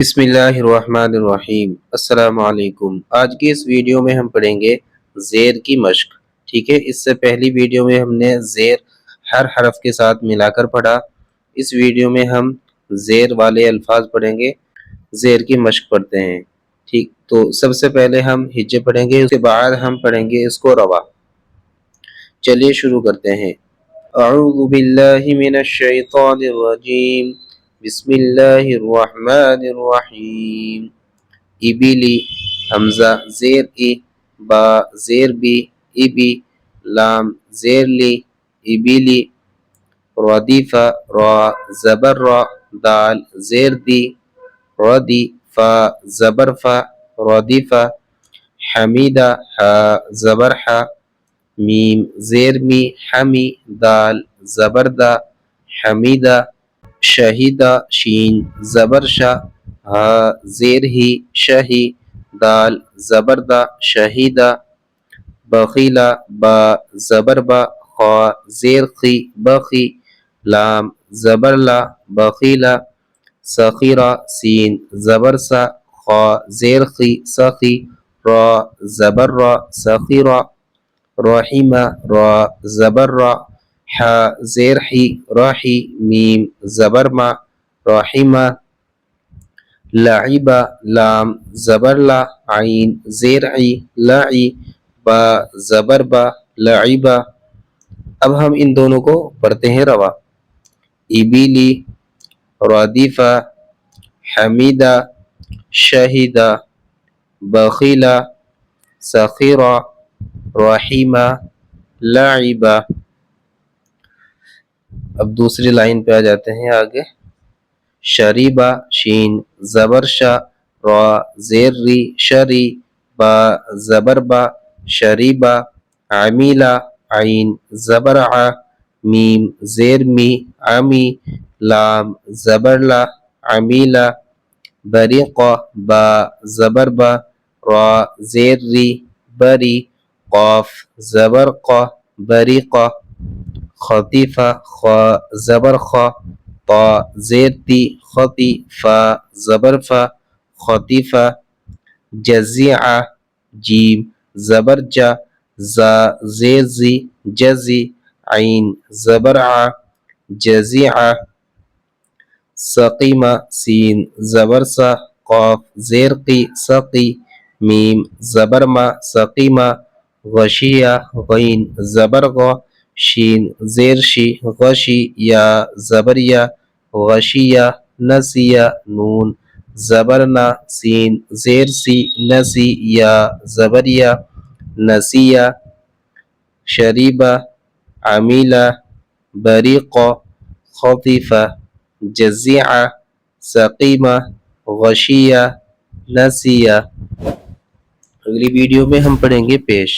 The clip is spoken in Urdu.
بسم اللہ الرحمن الرحیم۔ السلام علیکم۔ آج کی اس ویڈیو میں ہم پڑھیں گے زیر کی مشق۔ ٹھیک ہے، اس سے پہلی ویڈیو میں ہم نے زیر ہر حرف کے ساتھ ملا کر پڑھا۔ اس ویڈیو میں ہم زیر والے الفاظ پڑھیں گے، زیر کی مشق پڑھتے ہیں۔ ٹھیک، تو سب سے پہلے ہم ہجے پڑھیں گے، اس کے بعد ہم پڑھیں گے اس کو روا۔ چلیے شروع کرتے ہیں۔ اعوذ باللہ من الشیطان الرجیم، بسم اللہ الرحمن الرحیم۔ ابلی حمزہ زیر ای، با زیر بی ابی، لام زیر لی ابلی، ردیفہ را زبر را، دال زیر دی ردی، فا زبر فا ردیفہ، حمیدہ ہا زبر حا، میم زیر می حمی، دال زبر دا حمیدہ، شہیدہ شین زبر شا، ہا زیر ہی شہی، دال زبر دا شہیدہ، بخیلہ با زبر با، خا زیر خی بخی، لام زبر لا بخیلہ، سخیرہ سین زبر سا، خا زیر خی سخی، را زبر را سخیرہ، رحیمہ را زبر را، حا زیر حی راحی، میم زبر ما رحیمہ، لعبہ لام زبر لا، عین زیر عی لعی، با زبر با لعبہ۔ اب ہم ان دونوں کو پڑھتے ہیں روا۔ ابلی، ردیفہ، حمیدہ، شہیدہ، بخیلہ، سخیرہ، رحیمہ، لعبہ۔ اب دوسری لائن پہ آ جاتے ہیں آگے۔ شریبہ شین زبر شا، را زیر ری شری، با زبر با شریبہ، عمیلہ عین زبر ع، میم زیر می عمی، لام زبر لا عمیلہ، بریقہ با زبر با، را زیر ری بری، قاف زبر قا بریقہ، خطیفہ خا زبر خا، طا زیر تی خطی، فا زبر فا خطیفہ، جزیعہ جیم زبر جا، زا زیر زی جزی، عین زبر ع جزیعہ، سقیمہ سین زبر سا، قاف زیر قی سقی، میم زبر ما سقیمہ، غشیہ غین زبر غا، شین زیر شی غشی، یا زبر یا غشیہ، نسیہ نون زبر نا، سین زیر سی نسی، یا زبر یا نسیہ، شریبہ، عمیلہ، بریقہ، خطیفہ، جزیعہ، سقیمہ، غشیہ، نسیہ۔ اگلی ویڈیو میں ہم پڑھیں گے پیش۔